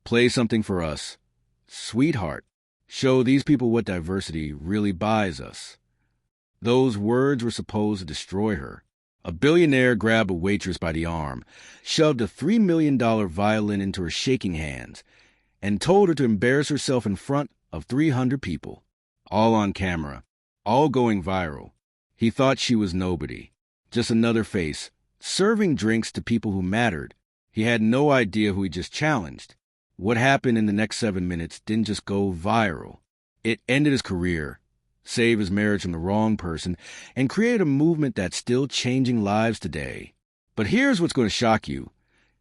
Play something for us. Sweetheart. Show these people what diversity really buys us. Those words were supposed to destroy her. A billionaire grabbed a waitress by the arm, shoved a $3 million violin into her shaking hands, and told her to embarrass herself in front of 300 people. All on camera. All going viral. He thought she was nobody. Just another face, serving drinks to people who mattered. He had no idea who he just challenged. What happened in the next 7 minutes didn't just go viral. It ended his career, saved his marriage from the wrong person, and created a movement that's still changing lives today. But here's what's going to shock you.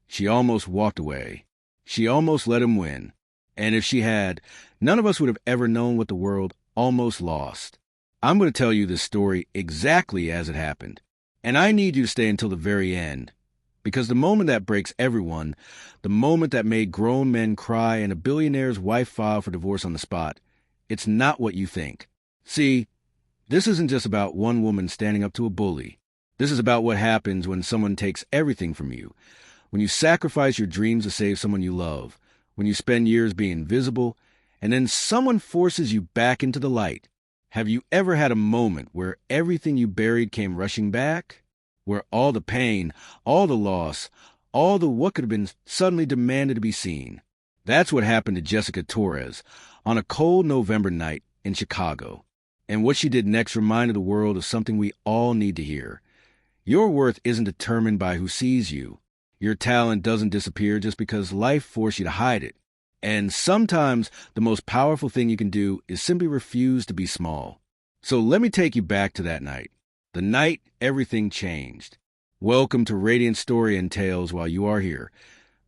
She almost walked away. She almost let him win. And if she had, none of us would have ever known what the world almost lost. I'm going to tell you this story exactly as it happened. And I need you to stay until the very end. Because the moment that breaks everyone, the moment that made grown men cry and a billionaire's wife file for divorce on the spot, it's not what you think. See, this isn't just about one woman standing up to a bully. This is about what happens when someone takes everything from you, when you sacrifice your dreams to save someone you love, when you spend years being invisible, and then someone forces you back into the light. Have you ever had a moment where everything you buried came rushing back? Where all the pain, all the loss, all the what could have been suddenly demanded to be seen? That's what happened to Jessica Torres on a cold November night in Chicago. And what she did next reminded the world of something we all need to hear. Your worth isn't determined by who sees you. Your talent doesn't disappear just because life forced you to hide it. And sometimes the most powerful thing you can do is simply refuse to be small. So let me take you back to that night. The night everything changed. Welcome to Radiant Story and Tales. While you are here,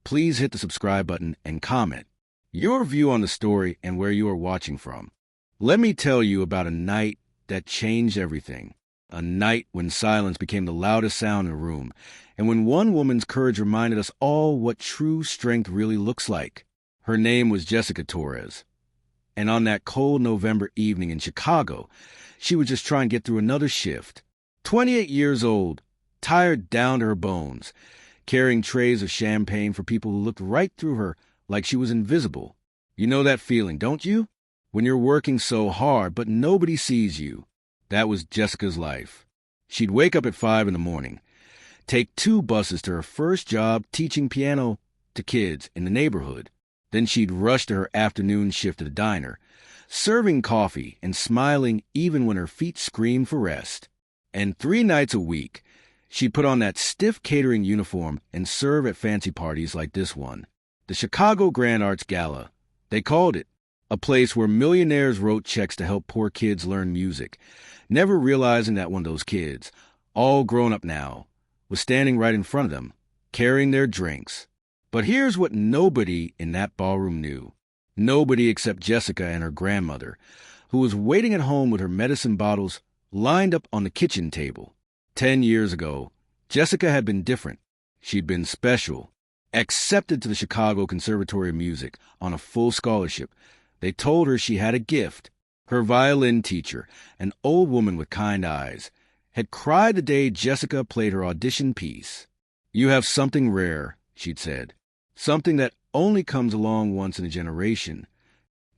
please hit the subscribe button and comment your view on the story and where you are watching from. Let me tell you about a night that changed everything. A night when silence became the loudest sound in the room, and when one woman's courage reminded us all what true strength really looks like. Her name was Jessica Torres. And on that cold November evening in Chicago, she was just trying to get through another shift. 28 years old, tired down to her bones, carrying trays of champagne for people who looked right through her like she was invisible. You know that feeling, don't you? When you're working so hard, but nobody sees you. That was Jessica's life. She'd wake up at 5 in the morning, take 2 buses to her first job teaching piano to kids in the neighborhood. Then she'd rush to her afternoon shift at the diner, serving coffee and smiling even when her feet screamed for rest. And 3 nights a week, she'd put on that stiff catering uniform and serve at fancy parties like this one, the Chicago Grand Arts Gala. They called it a place where millionaires wrote checks to help poor kids learn music, never realizing that one of those kids, all grown up now, was standing right in front of them, carrying their drinks. But here's what nobody in that ballroom knew. Nobody except Jessica and her grandmother, who was waiting at home with her medicine bottles lined up on the kitchen table. 10 years ago, Jessica had been different. She'd been special, accepted to the Chicago Conservatory of Music on a full scholarship. They told her she had a gift. Her violin teacher, an old woman with kind eyes, had cried the day Jessica played her audition piece. "You have something rare," she'd said. "Something that only comes along once in a generation."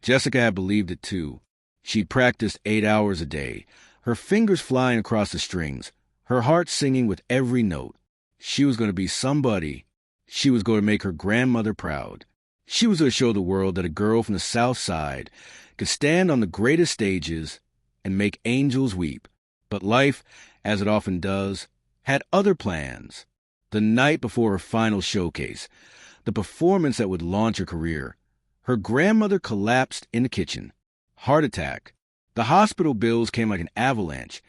Jessica had believed it too. She'd practiced 8 hours a day, her fingers flying across the strings, her heart singing with every note. She was going to be somebody. She was going to make her grandmother proud. She was going to show the world that a girl from the South Side could stand on the greatest stages and make angels weep. But life, as it often does, had other plans. The night before her final showcase, the performance that would launch her career, her grandmother collapsed in the kitchen. Heart attack. The hospital bills came like an avalanche,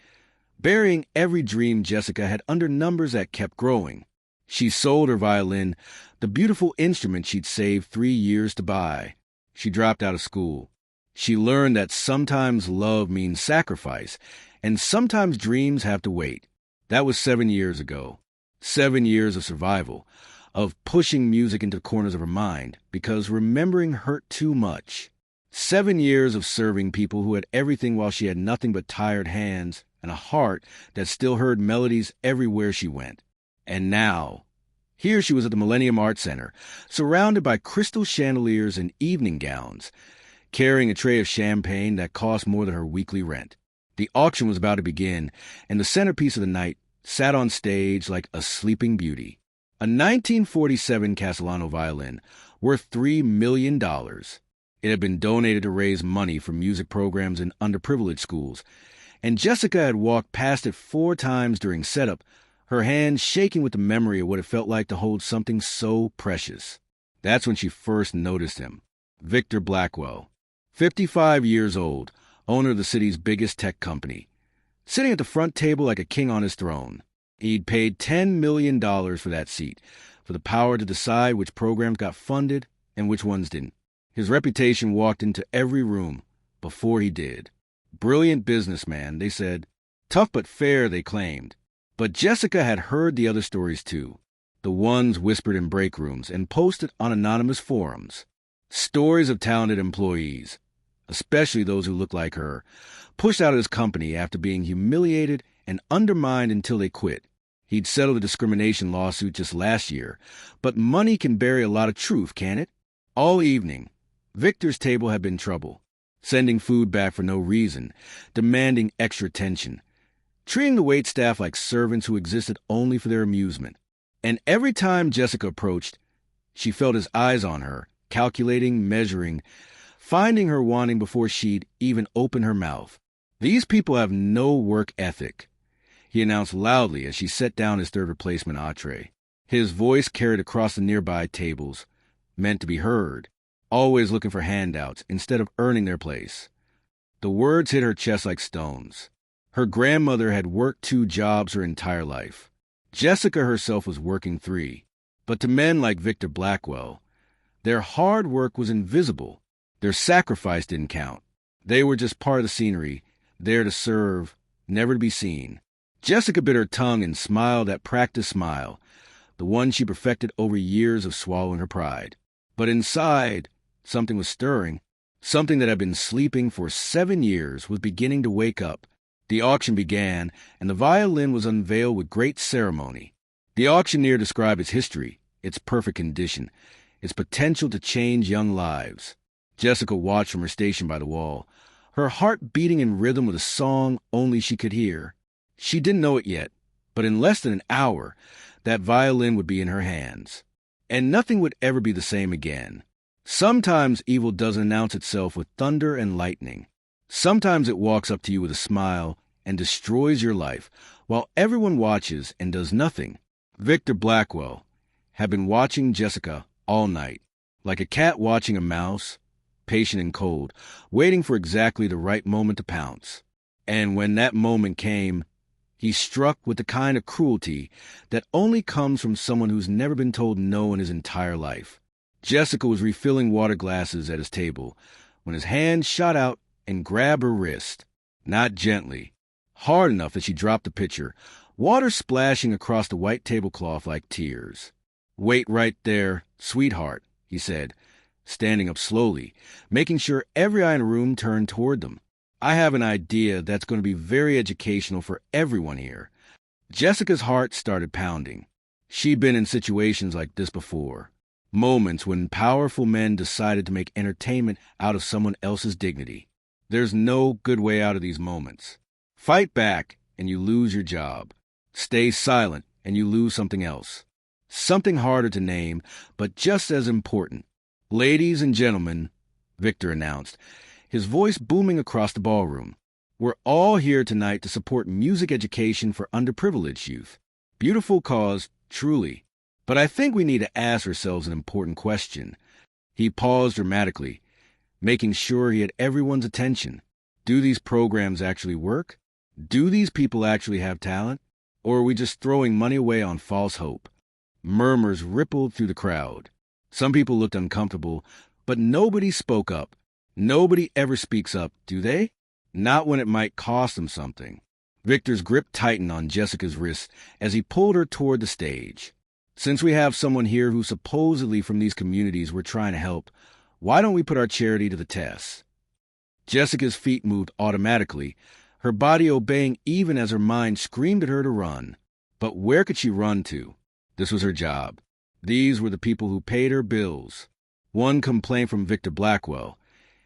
burying every dream Jessica had under numbers that kept growing. She sold her violin, the beautiful instrument she'd saved 3 years to buy. She dropped out of school. She learned that sometimes love means sacrifice, and sometimes dreams have to wait. That was 7 years ago. 7 years of survival, of pushing music into the corners of her mind, because remembering hurt too much. 7 years of serving people who had everything while she had nothing but tired hands and a heart that still heard melodies everywhere she went. And now, Here she was at the Millennium Arts Center, surrounded by crystal chandeliers and evening gowns, carrying a tray of champagne that cost more than her weekly rent. The auction was about to begin, and the centerpiece of the night sat on stage like a sleeping beauty. A 1947 Castellano violin worth $3 million. It had been donated to raise money for music programs in underprivileged schools, and Jessica had walked past it 4 times during setup, her hands shaking with the memory of what it felt like to hold something so precious. That's when she first noticed him. Victor Blackwell, 55 years old, owner of the city's biggest tech company, sitting at the front table like a king on his throne. He'd paid $10 million for that seat, for the power to decide which programs got funded and which ones didn't. His reputation walked into every room before he did. Brilliant businessman, they said. Tough but fair, they claimed. But Jessica had heard the other stories too, the ones whispered in break rooms and posted on anonymous forums. Stories of talented employees, especially those who looked like her, pushed out of his company after being humiliated and undermined until they quit. He'd settled a discrimination lawsuit just last year, but money can bury a lot of truth, can't it? All evening, Victor's table had been trouble, sending food back for no reason, demanding extra attention, treating the waitstaff like servants who existed only for their amusement. And every time Jessica approached, she felt his eyes on her, calculating, measuring, finding her wanting before she'd even open her mouth. These people have no work ethic, he announced loudly as she set down his third replacement entree. His voice carried across the nearby tables, meant to be heard, always looking for handouts instead of earning their place. The words hit her chest like stones. Her grandmother had worked 2 jobs her entire life. Jessica herself was working 3. But to men like Victor Blackwell, their hard work was invisible. Their sacrifice didn't count. They were just part of the scenery, there to serve, never to be seen. Jessica bit her tongue and smiled that practiced smile, the one she perfected over years of swallowing her pride. But inside, something was stirring. Something that had been sleeping for 7 years was beginning to wake up. The auction began, and the violin was unveiled with great ceremony. The auctioneer described its history, its perfect condition, its potential to change young lives. Jessica watched from her station by the wall, her heart beating in rhythm with a song only she could hear. She didn't know it yet, but in less than an hour, that violin would be in her hands. And nothing would ever be the same again. Sometimes evil doesn't announce itself with thunder and lightning. Sometimes it walks up to you with a smile and destroys your life, while everyone watches and does nothing. Victor Blackwell had been watching Jessica all night, like a cat watching a mouse, patient and cold, waiting for exactly the right moment to pounce. And when that moment came, he struck with the kind of cruelty that only comes from someone who's never been told no in his entire life. Jessica was refilling water glasses at his table when his hand shot out and grabbed her wrist. Not gently, hard enough that she dropped the pitcher, water splashing across the white tablecloth like tears. "Wait right there, sweetheart," he said, standing up slowly, making sure every eye in the room turned toward them. "I have an idea that's going to be very educational for everyone here." Jessica's heart started pounding. She'd been in situations like this before. Moments when powerful men decided to make entertainment out of someone else's dignity. There's no good way out of these moments. Fight back and you lose your job. Stay silent and you lose something else. Something harder to name, but just as important. "Ladies and gentlemen," Victor announced, his voice booming across the ballroom, "we're all here tonight to support music education for underprivileged youth. Beautiful cause, truly. But I think we need to ask ourselves an important question." He paused dramatically, making sure he had everyone's attention. Do these programs actually work? Do these people actually have talent? Or are we just throwing money away on false hope? Murmurs rippled through the crowd. Some people looked uncomfortable, but nobody spoke up. Nobody ever speaks up, do they? Not when it might cost them something. Victor's grip tightened on Jessica's wrist as he pulled her toward the stage. "Since we have someone here who's supposedly from these communities we're trying to help, why don't we put our charity to the test?" Jessica's feet moved automatically, her body obeying even as her mind screamed at her to run. But where could she run to? This was her job. These were the people who paid her bills. One complaint from Victor Blackwell,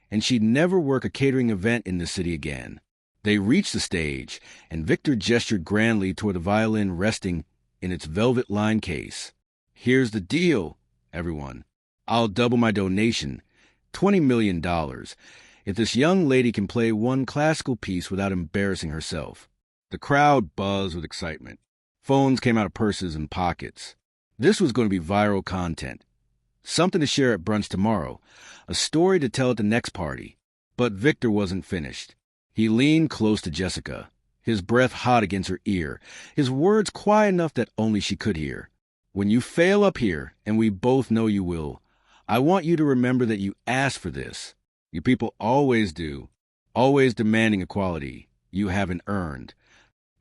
and she'd never work a catering event in the city again. They reached the stage, and Victor gestured grandly toward the violin resting in its velvet-lined case. "Here's the deal, everyone. I'll double my donation, $20 million, if this young lady can play one classical piece without embarrassing herself." The crowd buzzed with excitement. Phones came out of purses and pockets. This was going to be viral content. Something to share at brunch tomorrow, a story to tell at the next party. But Victor wasn't finished. He leaned close to Jessica, his breath hot against her ear, his words quiet enough that only she could hear. "When you fail up here, and we both know you will, I want you to remember that you asked for this. You people always do, always demanding equality you haven't earned."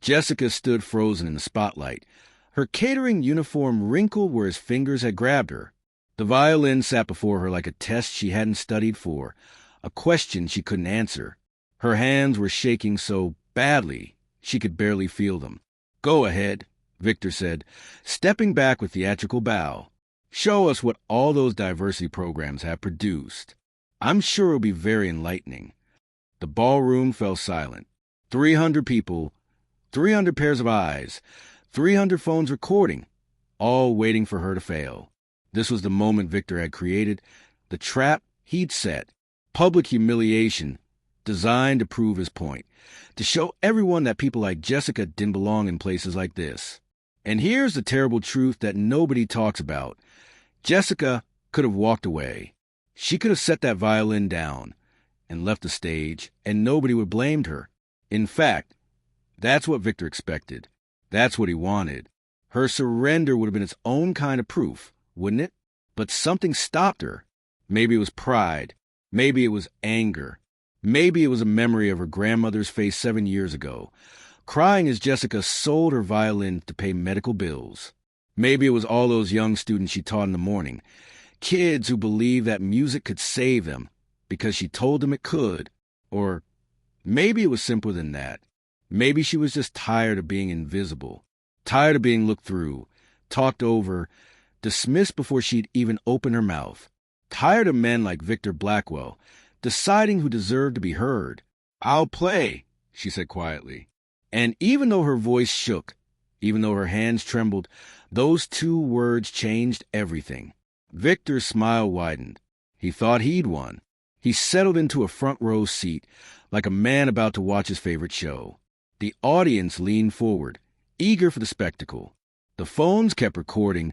Jessica stood frozen in the spotlight, her catering uniform wrinkled where his fingers had grabbed her. The violin sat before her like a test she hadn't studied for, a question she couldn't answer. Her hands were shaking so badly she could barely feel them. "Go ahead," Victor said, stepping back with theatrical bow. "Show us what all those diversity programs have produced. I'm sure it'll be very enlightening." The ballroom fell silent. 300 people, 300 pairs of eyes, 300 phones recording, all waiting for her to fail. This was the moment Victor had created, the trap he'd set, public humiliation designed to prove his point, to show everyone that people like Jessica didn't belong in places like this. And here's the terrible truth that nobody talks about. Jessica could have walked away. She could have set that violin down and left the stage, and nobody would have blamed her. In fact, that's what Victor expected. That's what he wanted. Her surrender would have been its own kind of proof, wouldn't it? But something stopped her. Maybe it was pride. Maybe it was anger. Maybe it was a memory of her grandmother's face 7 years ago, crying as Jessica sold her violin to pay medical bills. Maybe it was all those young students she taught in the morning, kids who believed that music could save them because she told them it could. Or maybe it was simpler than that. Maybe she was just tired of being invisible, tired of being looked through, talked over, dismissed before she'd even open her mouth, tired of men like Victor Blackwell deciding who deserved to be heard. "I'll play," she said quietly. And even though her voice shook, even though her hands trembled, those 2 words changed everything. Victor's smile widened. He thought he'd won. He settled into a front row seat like a man about to watch his favorite show. The audience leaned forward, eager for the spectacle. The phones kept recording,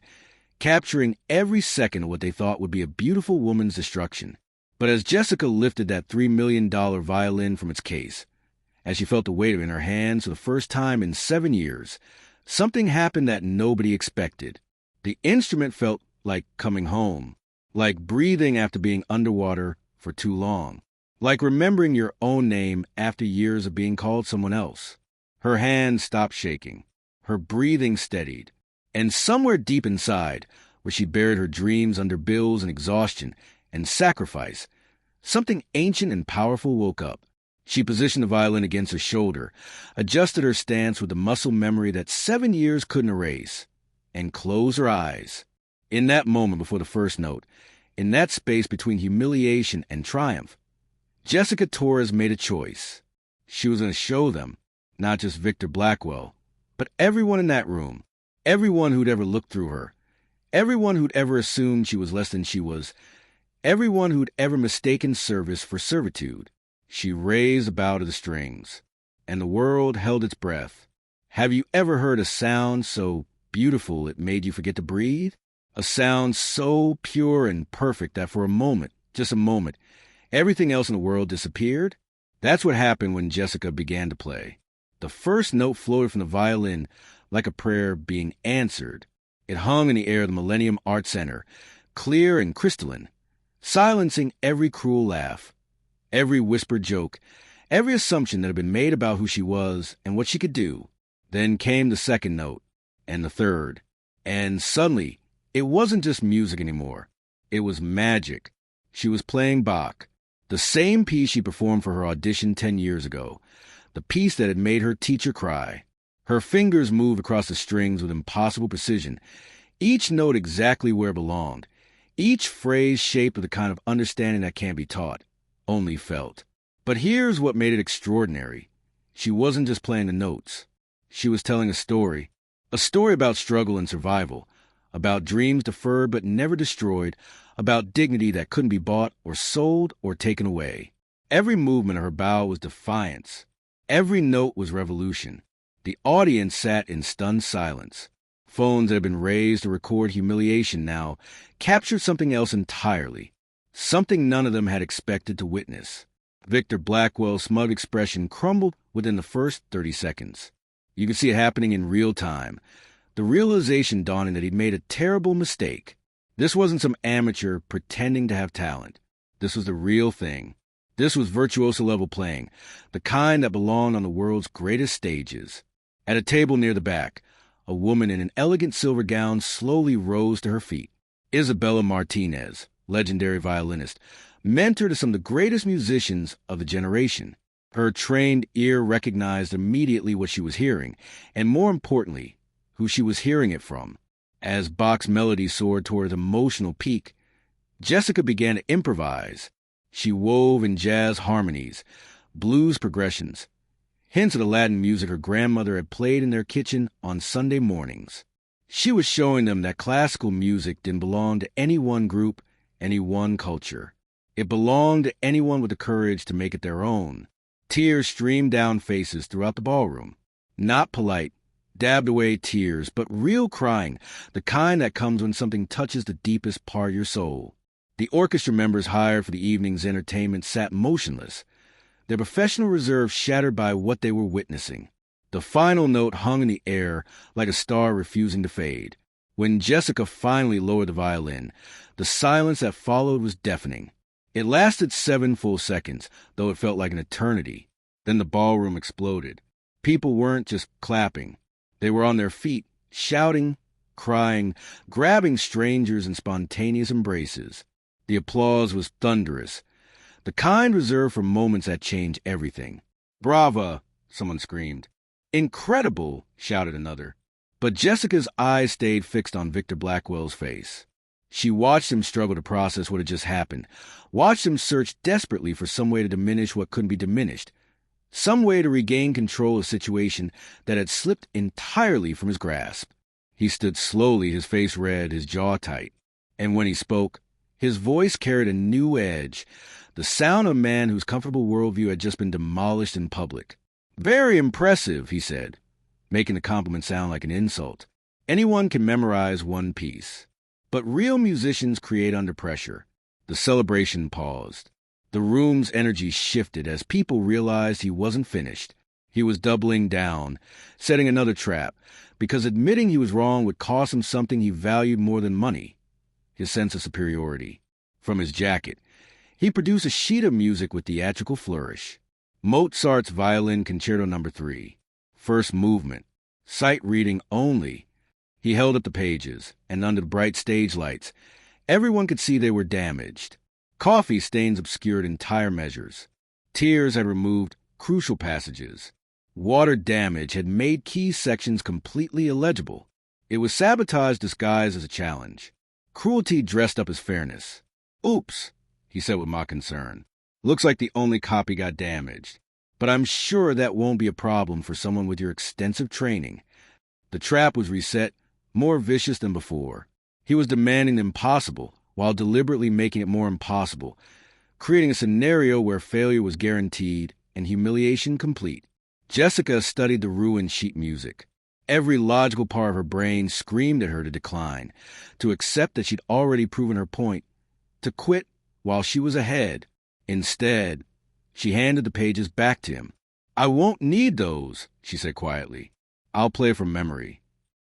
capturing every second of what they thought would be a beautiful woman's destruction. But as Jessica lifted that $3 million violin from its case, as she felt the weight of it in her hands for the first time in 7 years, something happened that nobody expected. The instrument felt like coming home, like breathing after being underwater for too long, like remembering your own name after years of being called someone else. Her hands stopped shaking. Her breathing steadied. And somewhere deep inside, where she buried her dreams under bills and exhaustion and sacrifice, something ancient and powerful woke up. She positioned the violin against her shoulder, adjusted her stance with the muscle memory that 7 years couldn't erase, and closed her eyes. In that moment before the first note, in that space between humiliation and triumph, Jessica Torres made a choice. She was going to show them, not just Victor Blackwell, but everyone in that room, everyone who'd ever looked through her, everyone who'd ever assumed she was less than she was, everyone who'd ever mistaken service for servitude. She raised a bow to the strings, and the world held its breath. Have you ever heard a sound so beautiful it made you forget to breathe? A sound so pure and perfect that for a moment, just a moment, everything else in the world disappeared? That's what happened when Jessica began to play. The first note floated from the violin like a prayer being answered. It hung in the air of the Millennium Art Center, clear and crystalline, silencing every cruel laugh, every whispered joke, every assumption that had been made about who she was and what she could do. Then came the second note, and the third. And suddenly, it wasn't just music anymore. It was magic. She was playing Bach, the same piece she performed for her audition 10 years ago, the piece that had made her teacher cry. Her fingers moved across the strings with impossible precision, Each note exactly where it belonged. Each phrase shaped with the kind of understanding that can't be taught, only felt. But here's what made it extraordinary. She wasn't just playing the notes. She was telling a story about struggle and survival, about dreams deferred but never destroyed, about dignity that couldn't be bought or sold or taken away. Every movement of her bow was defiance. Every note was revolution. The audience sat in stunned silence. Phones that had been raised to record humiliation now captured something else entirely, something none of them had expected to witness. Victor Blackwell's smug expression crumbled within the first 30 seconds. You could see it happening in real time, the realization dawning that he'd made a terrible mistake. This wasn't some amateur pretending to have talent. This was the real thing. This was virtuoso-level playing, the kind that belonged on the world's greatest stages. At a table near the back, a woman in an elegant silver gown slowly rose to her feet. Isabella Martinez, legendary violinist, mentor to some of the greatest musicians of the generation. Her trained ear recognized immediately what she was hearing, and more importantly, who she was hearing it from. As Bach's melody soared toward its emotional peak, Jessica began to improvise. She wove in jazz harmonies, blues progressions, hints of the Latin music her grandmother had played in their kitchen on Sunday mornings. She was showing them that classical music didn't belong to any one group, any one culture. It belonged to anyone with the courage to make it their own. Tears streamed down faces throughout the ballroom. Not polite, dabbed away tears, but real crying, the kind that comes when something touches the deepest part of your soul. The orchestra members hired for the evening's entertainment sat motionless, their professional reserve shattered by what they were witnessing. The final note hung in the air like a star refusing to fade. When Jessica finally lowered the violin, the silence that followed was deafening. It lasted 7 full seconds, though it felt like an eternity. Then the ballroom exploded. People weren't just clapping. They were on their feet, shouting, crying, grabbing strangers in spontaneous embraces. The applause was thunderous, the kind reserved for moments that change everything. "Brava!" someone screamed. "Incredible!" shouted another. But Jessica's eyes stayed fixed on Victor Blackwell's face. She watched him struggle to process what had just happened, watched him search desperately for some way to diminish what couldn't be diminished, some way to regain control of a situation that had slipped entirely from his grasp. He stood slowly, his face red, his jaw tight. And when he spoke, his voice carried a new edge, the sound of a man whose comfortable worldview had just been demolished in public. "Very impressive," he said, making the compliment sound like an insult. Anyone can memorize one piece. But real musicians create under pressure. The celebration paused. The room's energy shifted as people realized he wasn't finished. He was doubling down, setting another trap, because admitting he was wrong would cost him something he valued more than money: his sense of superiority. From his jacket, he produced a sheet of music with theatrical flourish. Mozart's Violin Concerto No. 3. First movement. Sight reading only. He held up the pages, and under the bright stage lights, everyone could see they were damaged. Coffee stains obscured entire measures. Tears had removed crucial passages. Water damage had made key sections completely illegible. It was sabotage disguised as a challenge. Cruelty dressed up as fairness. "Oops," he said with mock concern. "Looks like the only copy got damaged. But I'm sure that won't be a problem for someone with your extensive training." The trap was reset, more vicious than before. He was demanding the impossible while deliberately making it more impossible, creating a scenario where failure was guaranteed and humiliation complete. Jessica studied the ruined sheet music. Every logical part of her brain screamed at her to decline, to accept that she'd already proven her point, to quit while she was ahead. Instead, she handed the pages back to him. "I won't need those," she said quietly. "I'll play from memory."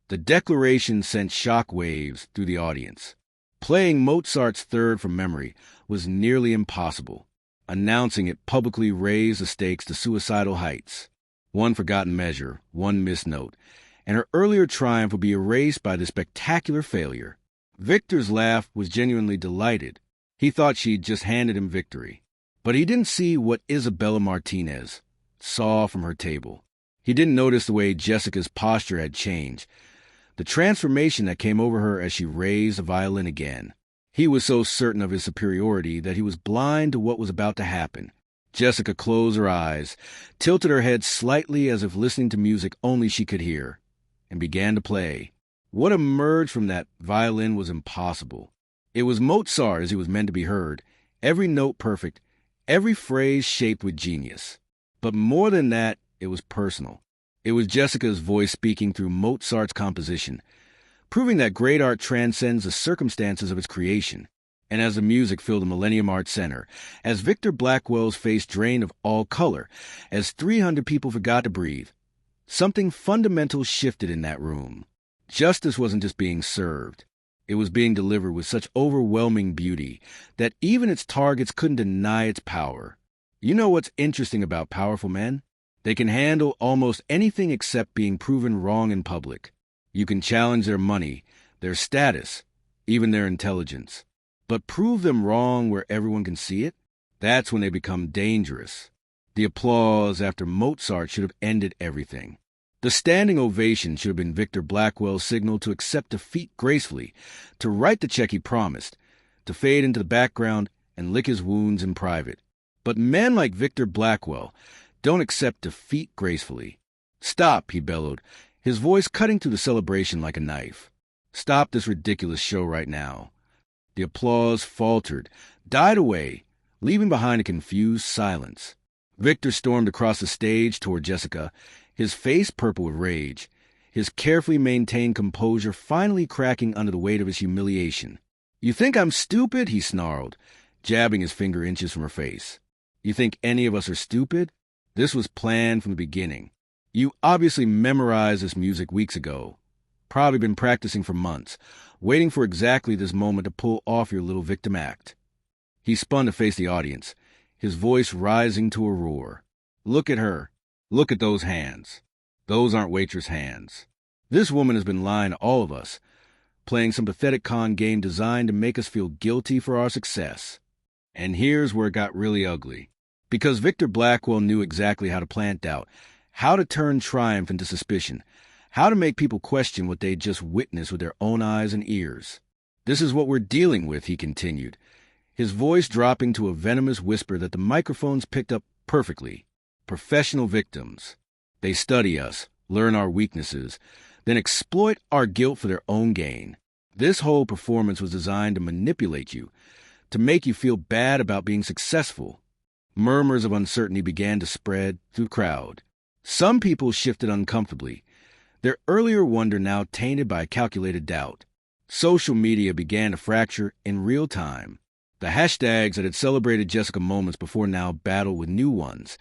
The declaration sent shock waves through the audience. Playing Mozart's Third from memory was nearly impossible. Announcing it publicly raised the stakes to suicidal heights. One forgotten measure, one missed note, and her earlier triumph would be erased by this spectacular failure. Victor's laugh was genuinely delighted. He thought she'd just handed him victory. But he didn't see what Isabella Martinez saw from her table. He didn't notice the way Jessica's posture had changed, The transformation that came over her as she raised the violin again. He was so certain of his superiority that he was blind to what was about to happen. Jessica closed her eyes, tilted her head slightly as if listening to music only she could hear, and began to play. What emerged from that violin was impossible. It was Mozart as he was meant to be heard, every note perfect, every phrase shaped with genius. But more than that, it was personal. It was Jessica's voice speaking through Mozart's composition, proving that great art transcends the circumstances of its creation. And as the music filled the Millennium Arts Center, as Victor Blackwell's face drained of all color, as 300 people forgot to breathe, something fundamental shifted in that room. Justice wasn't just being served. It was being delivered with such overwhelming beauty that even its targets couldn't deny its power. You know what's interesting about powerful men? They can handle almost anything except being proven wrong in public. You can challenge their money, their status, even their intelligence. But prove them wrong where everyone can see it? That's when they become dangerous. The applause after Mozart should have ended everything. The standing ovation should have been Victor Blackwell's signal to accept defeat gracefully, to write the check he promised, to fade into the background and lick his wounds in private. But men like Victor Blackwell don't accept defeat gracefully. "Stop," he bellowed, his voice cutting through the celebration like a knife. "Stop this ridiculous show right now." The applause faltered, died away, leaving behind a confused silence. Victor stormed across the stage toward Jessica, his face purple with rage, his carefully maintained composure finally cracking under the weight of his humiliation. "You think I'm stupid?" he snarled, jabbing his finger inches from her face. "You think any of us are stupid? This was planned from the beginning. You obviously memorized this music weeks ago. Probably been practicing for months, waiting for exactly this moment to pull off your little victim act." He spun to face the audience, his voice rising to a roar. "Look at her. Look at those hands. Those aren't Waitress hands. This woman has been lying to all of us, playing some pathetic con game designed to make us feel guilty for our success." And here's where it got really ugly. Because Victor Blackwell knew exactly how to plant doubt, how to turn triumph into suspicion, how to make people question what they'd just witnessed with their own eyes and ears. "This is what we're dealing with," he continued, his voice dropping to a venomous whisper that the microphones picked up perfectly. "Professional victims. They study us, learn our weaknesses, then exploit our guilt for their own gain. This whole performance was designed to manipulate you, to make you feel bad about being successful." Murmurs of uncertainty began to spread through the crowd. Some people shifted uncomfortably, their earlier wonder now tainted by calculated doubt. Social media began to fracture in real time. The hashtags that had celebrated Jessica moments before now battled with new ones.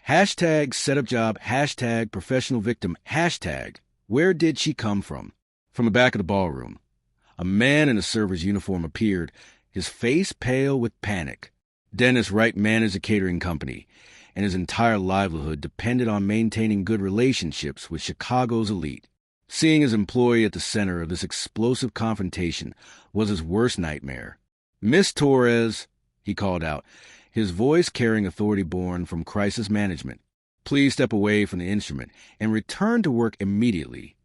Hashtag setupjob, hashtag professional victim, hashtag where did she come from? From the back of the ballroom, a man in a server's uniform appeared, his face pale with panic. Dennis Wright managed a catering company, and his entire livelihood depended on maintaining good relationships with Chicago's elite. Seeing his employee at the center of this explosive confrontation was his worst nightmare. "Miss Torres," he called out, his voice carrying authority born from crisis management, "please step away from the instrument and return to work immediately."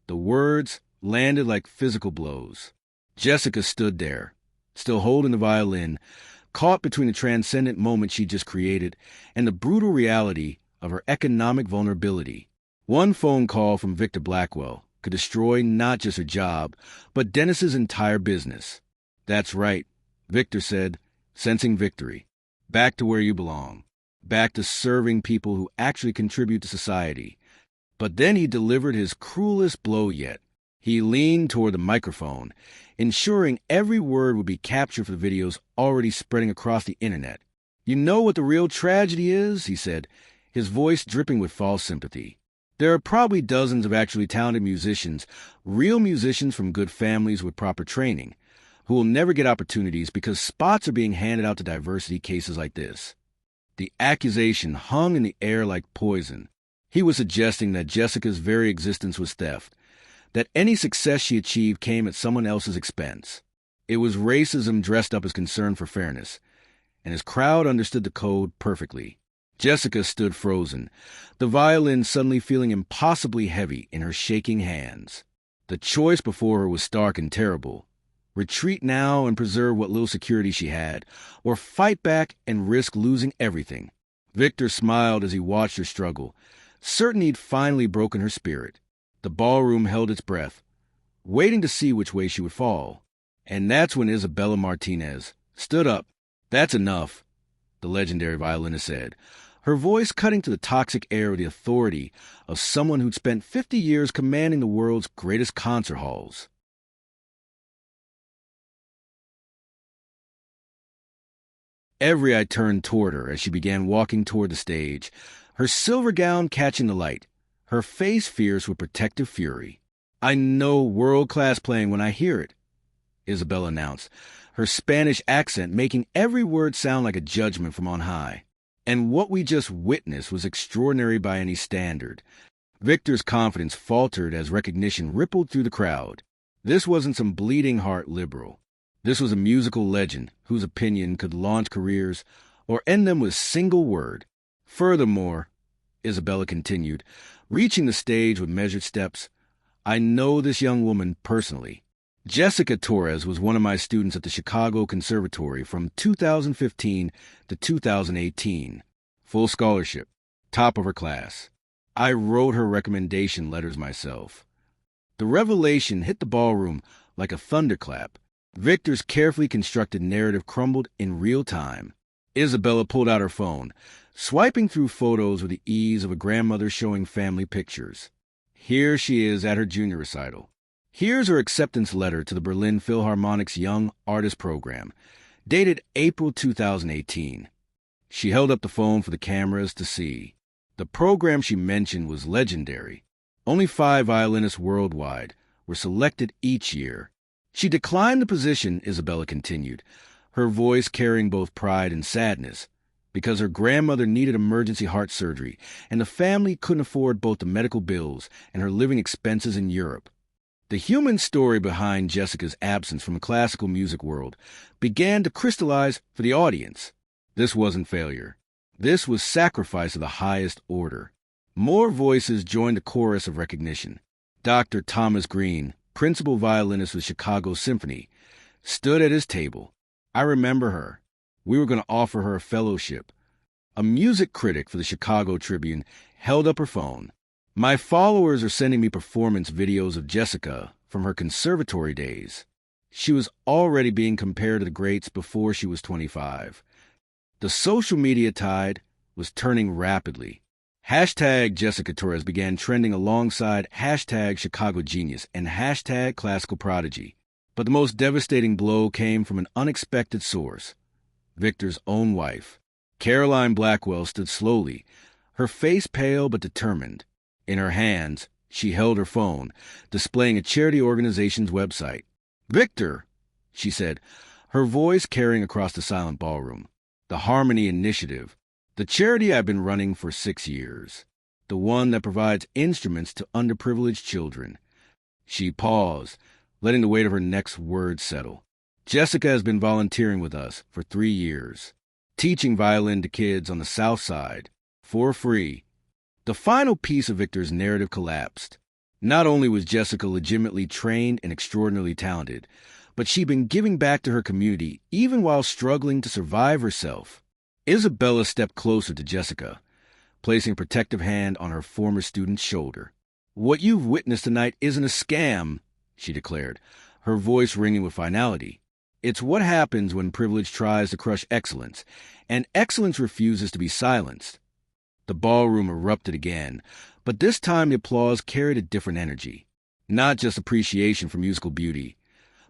The words landed like physical blows. Jessica stood there, still holding the violin, caught between the transcendent moment she just created and the brutal reality of her economic vulnerability. One phone call from Victor Blackwell could destroy not just her job, but Dennis's entire business. "That's right," Victor said, sensing victory. "Back to where you belong. Back to serving people who actually contribute to society." But then he delivered his cruelest blow yet. He leaned toward the microphone, ensuring every word would be captured for the videos already spreading across the internet. "You know what the real tragedy is?" he said, his voice dripping with false sympathy. "There are probably dozens of actually talented musicians, real musicians from good families with proper training, who will never get opportunities because spots are being handed out to diversity cases like this." The accusation hung in the air like poison. He was suggesting that Jessica's very existence was theft, that any success she achieved came at someone else's expense. It was racism dressed up as concern for fairness, and his crowd understood the code perfectly. Jessica stood frozen, the violin suddenly feeling impossibly heavy in her shaking hands. The choice before her was stark and terrible. Retreat now and preserve what little security she had, or fight back and risk losing everything. Victor smiled as he watched her struggle, certain he'd finally broken her spirit. The ballroom held its breath, waiting to see which way she would fall. And that's when Isabella Martinez stood up. "That's enough," the legendary violinist said, her voice cutting to the toxic air with the authority of someone who'd spent 50 years commanding the world's greatest concert halls. Every eye turned toward her as she began walking toward the stage, her silver gown catching the light, her face fierce with protective fury. "I know world-class playing when I hear it," Isabella announced, her Spanish accent making every word sound like a judgment from on high. And what we just witnessed was extraordinary by any standard. Victor's confidence faltered as recognition rippled through the crowd. This wasn't some bleeding heart liberal. This was a musical legend whose opinion could launch careers or end them with a single word. Furthermore, Isabella continued, reaching the stage with measured steps, "I know this young woman personally. Jessica Torres was one of my students at the Chicago Conservatory from 2015 to 2018. Full scholarship, top of her class. I wrote her recommendation letters myself." The revelation hit the ballroom like a thunderclap. Victor's carefully constructed narrative crumbled in real time. Isabella pulled out her phone, swiping through photos with the ease of a grandmother showing family pictures. Here she is at her junior recital. Here's her acceptance letter to the Berlin Philharmonic's Young Artist Program, dated April 2018. She held up the phone for the cameras to see. The program she mentioned was legendary. Only 5 violinists worldwide were selected each year. She declined the position, Isabella continued, her voice carrying both pride and sadness, because her grandmother needed emergency heart surgery, and the family couldn't afford both the medical bills and her living expenses in Europe. The human story behind Jessica's absence from the classical music world began to crystallize for the audience. This wasn't failure. This was sacrifice of the highest order. More voices joined the chorus of recognition. Dr. Thomas Green, principal violinist with Chicago Symphony, stood at his table. I remember her. We were going to offer her a fellowship. A music critic for the Chicago Tribune held up her phone. "My followers are sending me performance videos of Jessica from her conservatory days." She was already being compared to the greats before she was 25. The social media tide was turning rapidly. Hashtag Jessica Torres began trending alongside hashtag Chicago Genius and hashtag Classical Prodigy. But the most devastating blow came from an unexpected source. Victor's own wife. Caroline Blackwell stood slowly, her face pale but determined. In her hands, she held her phone, displaying a charity organization's website. "Victor," she said, her voice carrying across the silent ballroom. "The Harmony Initiative. The charity I've been running for 6 years. The one that provides instruments to underprivileged children." She paused, letting the weight of her next word settle. "Jessica has been volunteering with us for 3 years, teaching violin to kids on the South Side, for free." The final piece of Victor's narrative collapsed. Not only was Jessica legitimately trained and extraordinarily talented, but she'd been giving back to her community even while struggling to survive herself. Isabella stepped closer to Jessica, placing a protective hand on her former student's shoulder. "What you've witnessed tonight isn't a scam," she declared, her voice ringing with finality. "It's what happens when privilege tries to crush excellence, and excellence refuses to be silenced." The ballroom erupted again, but this time the applause carried a different energy. Not just appreciation for musical beauty,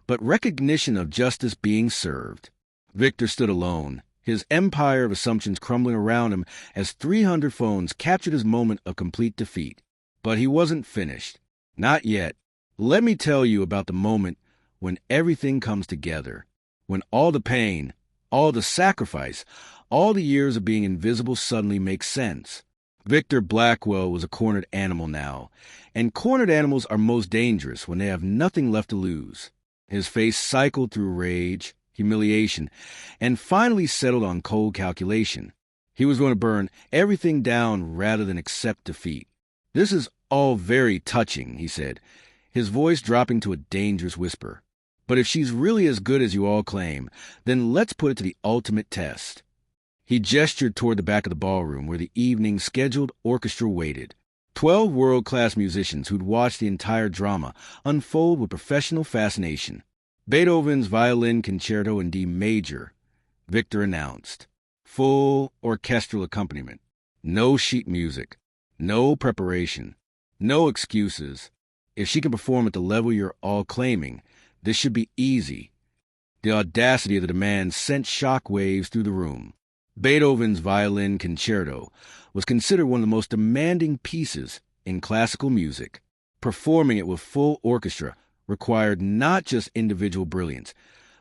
but recognition of justice being served. Victor stood alone, his empire of assumptions crumbling around him as 300 phones captured his moment of complete defeat. But he wasn't finished. Not yet. Let me tell you about the moment when everything comes together, when all the pain, all the sacrifice, all the years of being invisible suddenly make sense. Victor Blackwell was a cornered animal now, and cornered animals are most dangerous when they have nothing left to lose. His face cycled through rage, humiliation, and finally settled on cold calculation. He was going to burn everything down rather than accept defeat. "This is all very touching," he said, his voice dropping to a dangerous whisper. But if she's really as good as you all claim, then let's put it to the ultimate test. He gestured toward the back of the ballroom where the evening's scheduled orchestra waited. 12 world-class musicians who'd watched the entire drama unfold with professional fascination. Beethoven's Violin Concerto in D major, Victor announced. Full orchestral accompaniment. No sheet music. No preparation. No excuses. If she can perform at the level you're all claiming, this should be easy. The audacity of the demand sent shockwaves through the room. Beethoven's Violin Concerto was considered one of the most demanding pieces in classical music. Performing it with full orchestra required not just individual brilliance,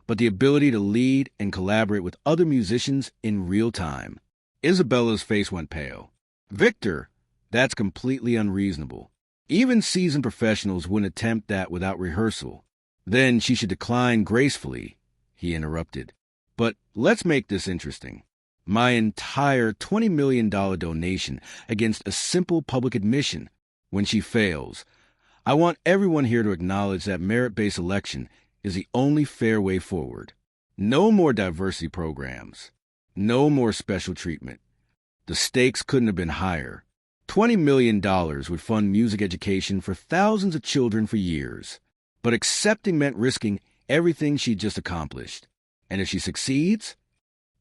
but the ability to lead and collaborate with other musicians in real time. Isabella's face went pale. Victor, that's completely unreasonable. Even seasoned professionals wouldn't attempt that without rehearsal. Then she should decline gracefully, he interrupted. But let's make this interesting. My entire $20 million donation against a simple public admission. When she fails, I want everyone here to acknowledge that merit-based election is the only fair way forward. No more diversity programs. No more special treatment. The stakes couldn't have been higher. $20 million would fund music education for thousands of children for years. But accepting meant risking everything she'd just accomplished. And if she succeeds?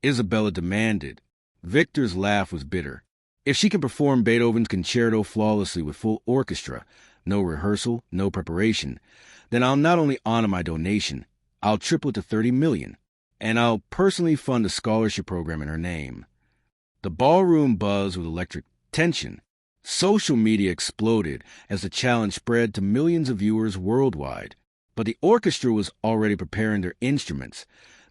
Isabella demanded. Victor's laugh was bitter. If she can perform Beethoven's concerto flawlessly with full orchestra, no rehearsal, no preparation, then I'll not only honor my donation, I'll triple it to $30 million, and I'll personally fund a scholarship program in her name. The ballroom buzzed with electric tension. Social media exploded as the challenge spread to millions of viewers worldwide. But the orchestra was already preparing their instruments,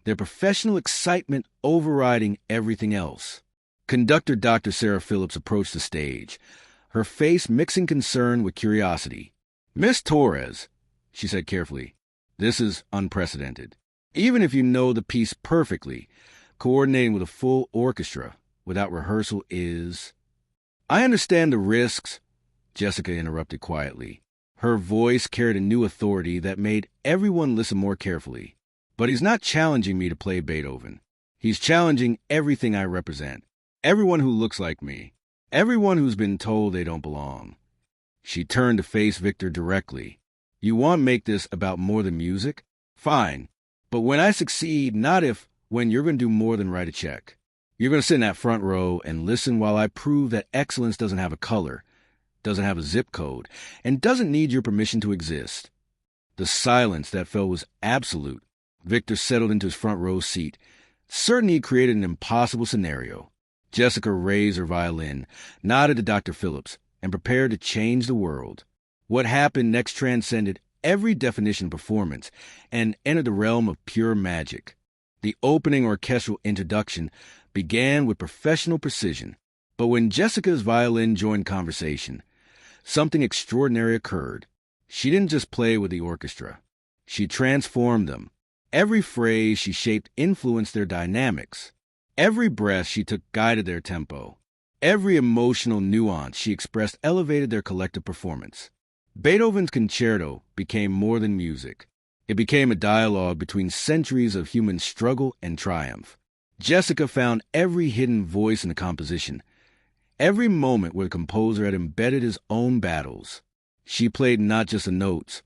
their professional excitement overriding everything else. Conductor Dr. Sarah Phillips approached the stage, her face mixing concern with curiosity. Miss Torres, she said carefully, this is unprecedented. Even if you know the piece perfectly, coordinating with a full orchestra without rehearsal is... I understand the risks, Jessica interrupted quietly. Her voice carried a new authority that made everyone listen more carefully. But he's not challenging me to play Beethoven. He's challenging everything I represent. Everyone who looks like me. Everyone who's been told they don't belong. She turned to face Victor directly. You want to make this about more than music? Fine. But when I succeed, not if, when you're going to do more than write a check. You're going to sit in that front row and listen while I prove that excellence doesn't have a color, doesn't have a zip code, and doesn't need your permission to exist. The silence that fell was absolute. Victor settled into his front row seat, certain he created an impossible scenario. Jessica raised her violin, nodded to Dr. Phillips, and prepared to change the world. What happened next transcended every definition of performance and entered the realm of pure magic. The opening orchestral introduction began with professional precision, but when Jessica's violin joined conversation, something extraordinary occurred. She didn't just play with the orchestra. She transformed them. Every phrase she shaped influenced their dynamics. Every breath she took guided their tempo. Every emotional nuance she expressed elevated their collective performance. Beethoven's concerto became more than music. It became a dialogue between centuries of human struggle and triumph. Jessica found every hidden voice in the composition, every moment where the composer had embedded his own battles. She played not just the notes,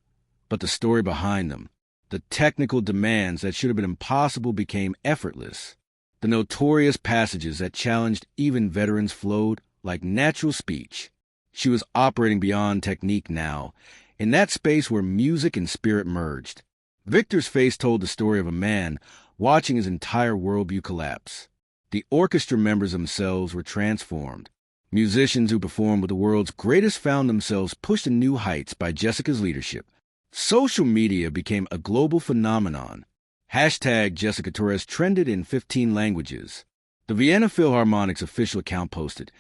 but the story behind them. The technical demands that should have been impossible became effortless. The notorious passages that challenged even veterans flowed like natural speech. She was operating beyond technique now, in that space where music and spirit merged. Victor's face told the story of a man watching his entire worldview collapse. The orchestra members themselves were transformed. Musicians who performed with the world's greatest found themselves pushed to new heights by Jessica's leadership. Social media became a global phenomenon. Hashtag Jessica Torres trended in 15 languages. The Vienna Philharmonic's official account posted,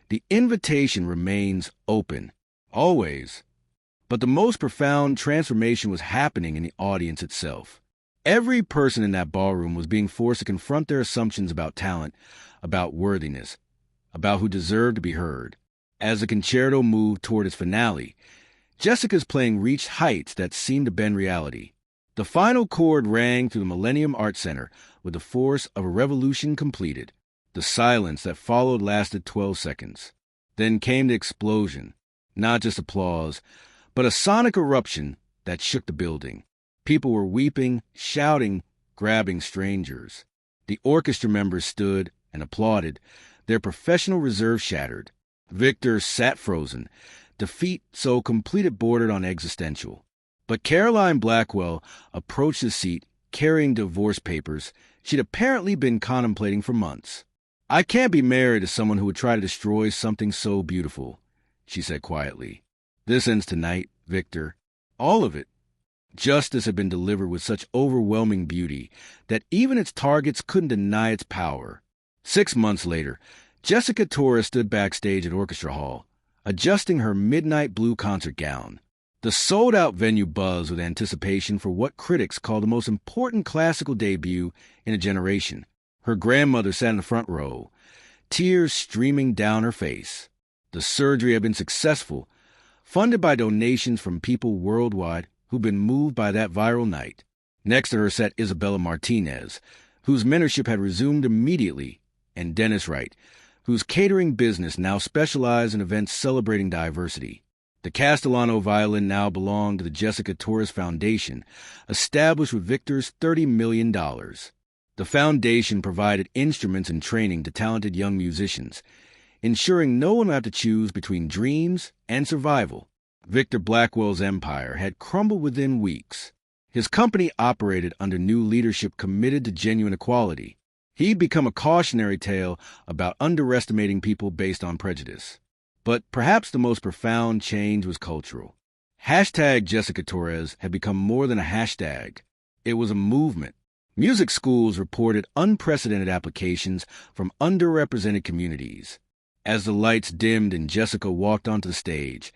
"The invitation remains open, always." But the most profound transformation was happening in the audience itself. Every person in that ballroom was being forced to confront their assumptions about talent, about worthiness, about who deserved to be heard. As the concerto moved toward its finale, Jessica's playing reached heights that seemed to bend reality. The final chord rang through the Millennium Art Center with the force of a revolution completed. The silence that followed lasted 12 seconds. Then came the explosion. Not just applause, but a sonic eruption that shook the building. People were weeping, shouting, grabbing strangers. The orchestra members stood and applauded, their professional reserve shattered. Victor sat frozen. Defeat so complete it bordered on existential. But Caroline Blackwell approached the seat, carrying divorce papers she'd apparently been contemplating for months. "I can't be married to someone who would try to destroy something so beautiful," she said quietly. "This ends tonight, Victor. All of it." Justice had been delivered with such overwhelming beauty that even its targets couldn't deny its power. 6 months later, Jessica Torres stood backstage at Orchestra Hall, adjusting her midnight blue concert gown. The sold-out venue buzzed with anticipation for what critics call the most important classical debut in a generation. Her grandmother sat in the front row, tears streaming down her face. The surgery had been successful, funded by donations from people worldwide who'd been moved by that viral night. Next to her sat Isabella Martinez, whose mentorship had resumed immediately, and Dennis Wright, whose catering business now specialized in events celebrating diversity. The Castellano violin now belonged to the Jessica Torres Foundation, established with Victor's $30 million. The foundation provided instruments and training to talented young musicians, ensuring no one would have to choose between dreams and survival. Victor Blackwell's empire had crumbled within weeks. His company operated under new leadership committed to genuine equality. He'd become a cautionary tale about underestimating people based on prejudice. But perhaps the most profound change was cultural. Hashtag Jessica Torres had become more than a hashtag. It was a movement. Music schools reported unprecedented applications from underrepresented communities. As the lights dimmed and Jessica walked onto the stage,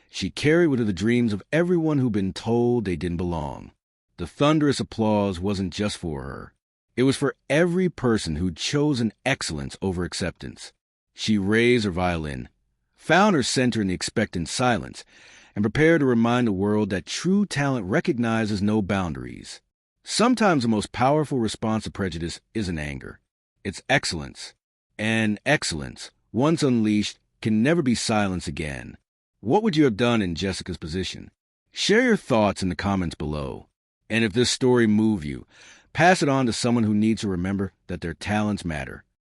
she carried with her the dreams of everyone who'd been told they didn't belong. The thunderous applause wasn't just for her. It was for every person who'd chosen excellence over acceptance. She raised her violin, found her center in the expectant silence, and prepared to remind the world that true talent recognizes no boundaries. Sometimes the most powerful response to prejudice isn't anger. It's excellence. And excellence, once unleashed, can never be silenced again. What would you have done in Jessica's position? Share your thoughts in the comments below. And if this story moved you, pass it on to someone who needs to remember that their talents matter.